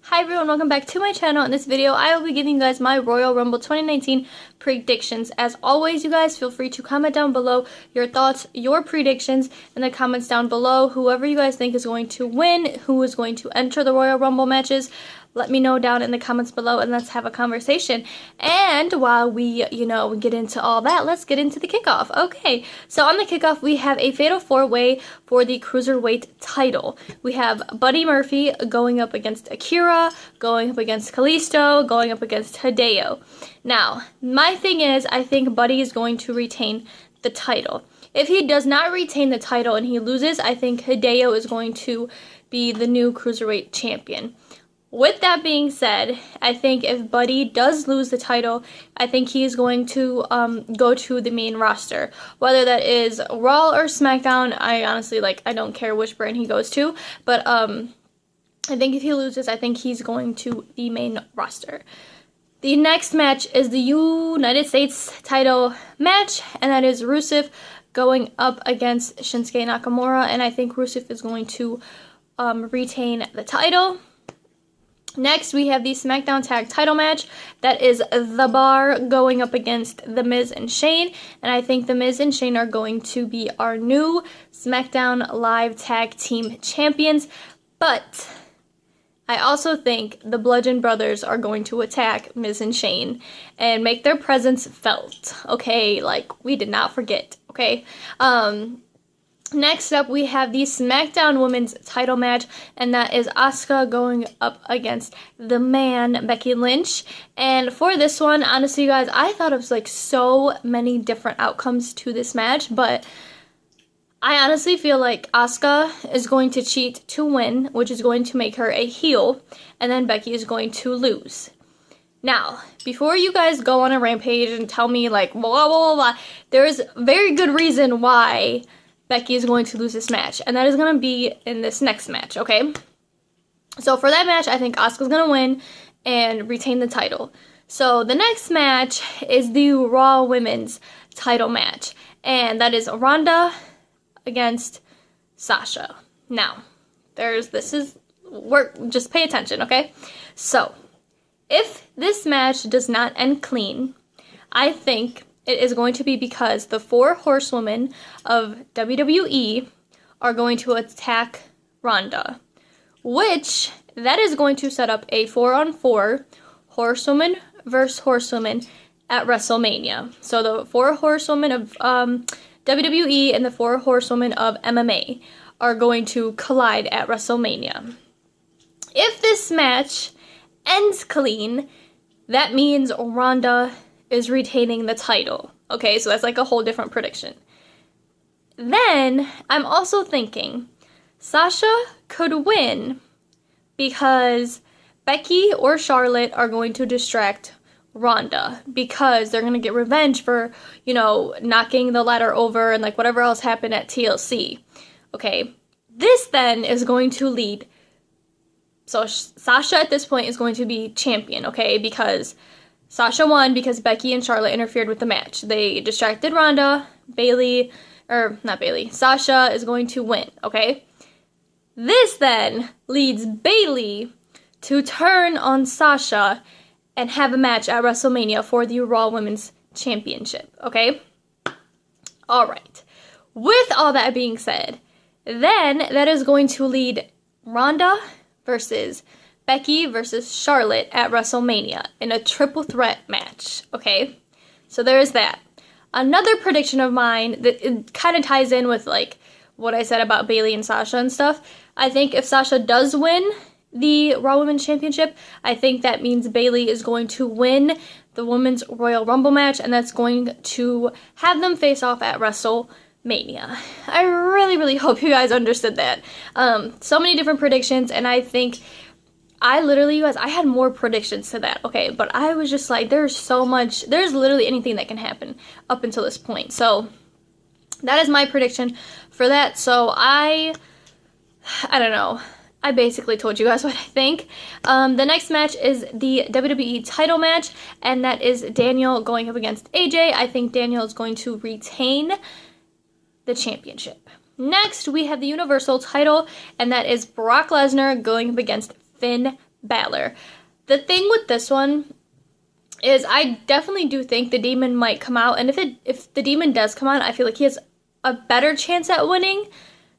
Hi everyone, welcome back to my channel. In this video, I will be giving you guys my Royal Rumble 2019 predictions. As always, you guys feel free to comment down below your thoughts, your predictions in the comments down below. Whoever you guys think is going to win, who is going to enter the Royal Rumble matches, let me know down in the comments below and let's have a conversation. And while we, get into all that, let's get into the kickoff. Okay, so on the kickoff, we have a Fatal 4-Way for the Cruiserweight title. We have Buddy Murphy going up against Akira, going up against Kalisto, going up against Hideo. Now, my thing is, I think Buddy is going to retain the title. If he does not retain the title and he loses, I think Hideo is going to be the new Cruiserweight champion. With that being said, I think if Buddy does lose the title, I think he is going to go to the main roster. Whether that is Raw or SmackDown, I honestly, I don't care which brand he goes to. But I think if he loses, I think he's going to the main roster. The next match is the United States title match, and that is Rusev going up against Shinsuke Nakamura. And I think Rusev is going to retain the title. Next, we have the Smackdown Tag title match. That is The Bar going up against The Miz and Shane. And I think The Miz and Shane are going to be our new SmackDown Live Tag Team Champions. But I also think the Bludgeon Brothers are going to attack Miz and Shane and make their presence felt. Okay, we did not forget. Okay, next up, we have the SmackDown Women's title match, and that is Asuka going up against the man, Becky Lynch. And for this one, honestly, you guys, I thought of so many different outcomes to this match, but I honestly feel like Asuka is going to cheat to win, which is going to make her a heel, and then Becky is going to lose. Now, before you guys go on a rampage and tell me, blah, blah, blah, blah, there is a very good reason why Becky is going to lose this match, and that is going to be in this next match, okay? So for that match, I think Asuka's going to win and retain the title. So the next match is the Raw Women's title match, and that is Ronda against Sasha. Now, just pay attention, okay? So, if this match does not end clean, I think it is going to be because the 4 horsewomen of WWE are going to attack Ronda, which that is going to set up a 4-on-4 horsewoman versus horsewoman at WrestleMania. So the 4 horsewomen of WWE and the 4 horsewomen of MMA are going to collide at WrestleMania. If this match ends clean, that means Ronda is retaining the title. Okay, so that's a whole different prediction. Then, I'm also thinking Sasha could win because Becky or Charlotte are going to distract Ronda because they're going to get revenge for, knocking the ladder over and whatever else happened at TLC. Okay, this then is going to lead. So Sasha at this point is going to be champion, okay, because Sasha won because Becky and Charlotte interfered with the match. They distracted Ronda. Sasha is going to win, okay? This then leads Bayley to turn on Sasha and have a match at WrestleMania for the Raw Women's Championship, okay? Alright. With all that being said, then that is going to lead Ronda versus Becky versus Charlotte at WrestleMania in a triple threat match, okay? So there is that. Another prediction of mine that it kind of ties in with what I said about Bayley and Sasha and stuff. I think if Sasha does win the Raw Women's Championship, I think that means Bayley is going to win the Women's Royal Rumble match, and that's going to have them face off at WrestleMania. I really, really hope you guys understood that. So many different predictions, and I think I had more predictions to that, okay, but I was just there's so much, there's literally anything that can happen up until this point, so that is my prediction for that. So I don't know, I basically told you guys what I think. The next match is the WWE title match, and that is Daniel going up against AJ. I think Daniel is going to retain the championship. Next, we have the Universal title, and that is Brock Lesnar going up against Finn Balor. The thing with this one is I definitely do think the Demon might come out, and if the Demon does come out, I feel like he has a better chance at winning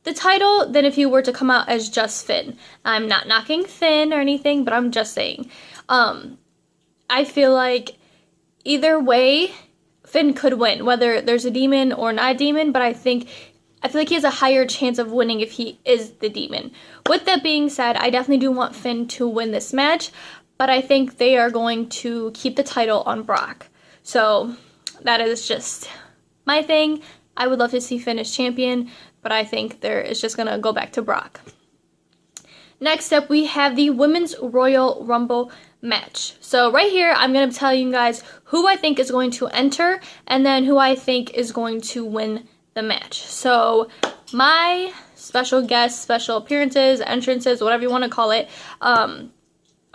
the title than if he were to come out as just Finn. I'm not knocking Finn or anything, but I'm just saying. I feel like either way, Finn could win, whether there's a Demon or not a Demon, but I feel like he has a higher chance of winning if he is the Demon. With that being said, I definitely do want Finn to win this match, but I think they are going to keep the title on Brock. So that is just my thing. I would love to see Finn as champion, but I think it's just going to go back to Brock. Next up, we have the Women's Royal Rumble match. So right here, I'm going to tell you guys who I think is going to enter and then who I think is going to win the match. So my special guests, special appearances, entrances, whatever you want to call it.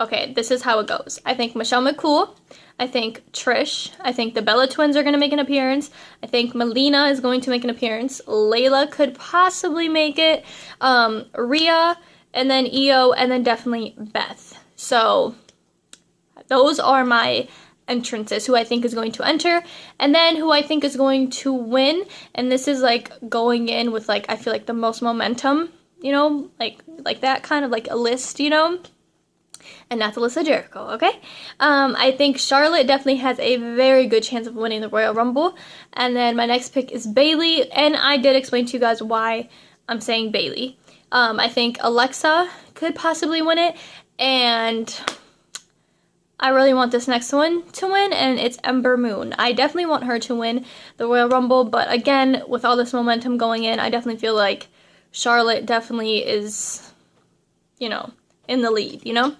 Okay, this is how it goes. I think Michelle McCool. I think Trish. I think the Bella Twins are going to make an appearance. I think Melina is going to make an appearance. Layla could possibly make it. Rhea, and then Io, and then definitely Beth. So those are my entrances, who I think is going to enter, and then who I think is going to win. And this is like going in with like, I feel like the most momentum, you know, like that kind of like a list, you know, and not the list of Jericho, okay? I think Charlotte definitely has a very good chance of winning the Royal Rumble. And then my next pick is Bayley, and I did explain to you guys why I'm saying Bayley. I think Alexa could possibly win it, and I really want this next one to win, and it's Ember Moon. I definitely want her to win the Royal Rumble, but again, with all this momentum going in, I definitely feel like Charlotte definitely is, you know, in the lead, you know?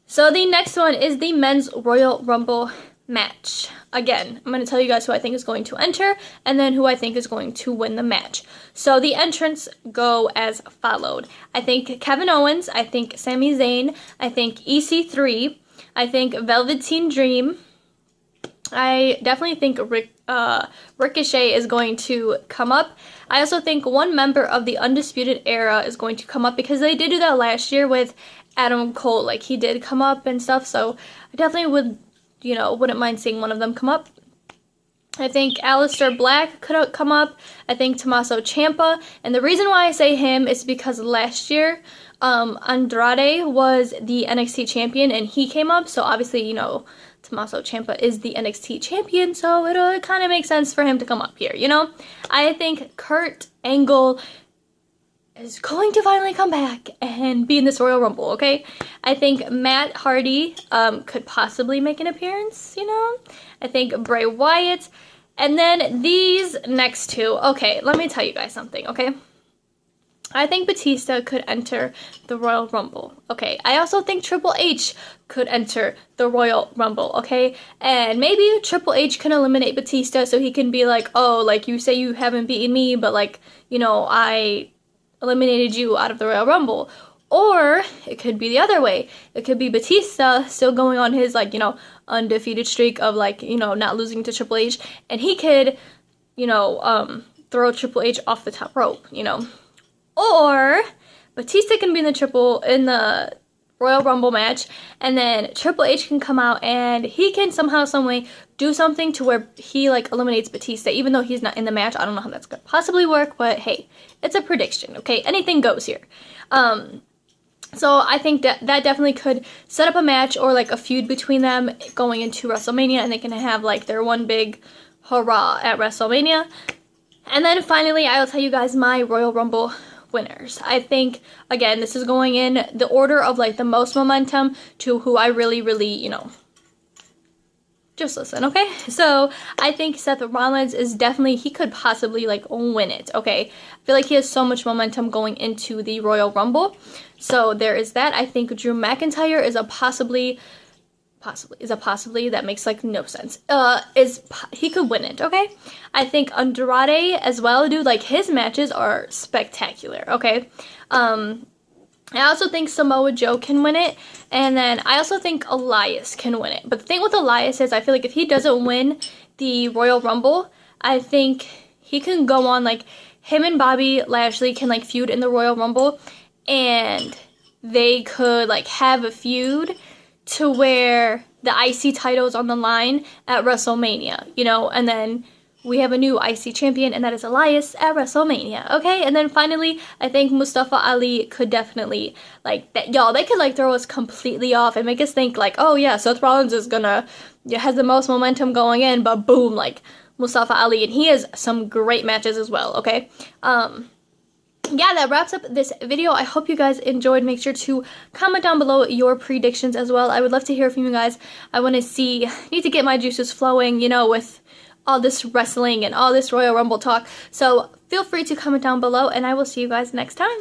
So the next one is the Men's Royal Rumble match. Again, I'm going to tell you guys who I think is going to enter, and then who I think is going to win the match. So the entrants go as followed. I think Kevin Owens, I think Sami Zayn, I think EC3, I think Velveteen Dream. I definitely think Ricochet is going to come up. I also think one member of the Undisputed Era is going to come up, because they did do that last year with Adam Cole. Like, he did come up and stuff, so I definitely would, you know, wouldn't mind seeing one of them come up. I think Aleister Black could come up. I think Tommaso Ciampa, and the reason why I say him is because last year Andrade was the NXT champion and he came up, so obviously, you know, Tommaso Ciampa is the NXT champion, so it kind of makes sense for him to come up here, you know? I think Kurt Angle is going to finally come back and be in this Royal Rumble, okay? I think Matt Hardy could possibly make an appearance, you know? I think Bray Wyatt. And then these next two, okay, let me tell you guys something, okay? I think Batista could enter the Royal Rumble, okay? I also think Triple H could enter the Royal Rumble, okay? And maybe Triple H can eliminate Batista so he can be like, oh, like, you say you haven't beaten me, but, like, you know, I eliminated you out of the Royal Rumble. Or it could be the other way. It could be Batista still going on his, like, you know, undefeated streak of, like, you know, not losing to Triple H. And he could, you know, throw Triple H off the top rope, you know. Or Batista can be in the Royal Rumble match, and then Triple H can come out and he can somehow, some way do something to where he, like, eliminates Batista, even though he's not in the match. I don't know how that's gonna possibly work, but hey, it's a prediction, okay? Anything goes here. So I think that definitely could set up a match or, like, a feud between them going into WrestleMania, and they can have, like, their one big hurrah at WrestleMania. And then finally, I'll tell you guys my Royal Rumble winners. I think, again, this is going in the order of, like, the most momentum to who I really, really, you know, just listen, okay? So I think Seth Rollins is definitely, he could possibly, like, win it, okay? I feel like he has so much momentum going into the Royal Rumble. So there is that. I think Drew McIntyre is a possibly, that makes, like, no sense. He could win it, okay? I think Andrade as well, dude, like, his matches are spectacular, okay? I also think Samoa Joe can win it, and then I also think Elias can win it. But the thing with Elias is I feel like if he doesn't win the Royal Rumble, I think he can go on, like, him and Bobby Lashley can, like, feud in the Royal Rumble, and they could like have a feud to where the IC title is on the line at WrestleMania, you know, and then we have a new IC champion, and that is Elias at WrestleMania, okay? And then finally, I think Mustafa Ali could definitely, like, y'all, they could, like, throw us completely off and make us think, like, oh, yeah, Seth Rollins is gonna, has the most momentum going in, but boom, like, Mustafa Ali, and he has some great matches as well, okay? Yeah, that wraps up this video. I hope you guys enjoyed. Make sure to comment down below your predictions as well. I would love to hear from you guys. I want to need to get my juices flowing, you know, with all this wrestling and all this Royal Rumble talk. So feel free to comment down below, and I will see you guys next time.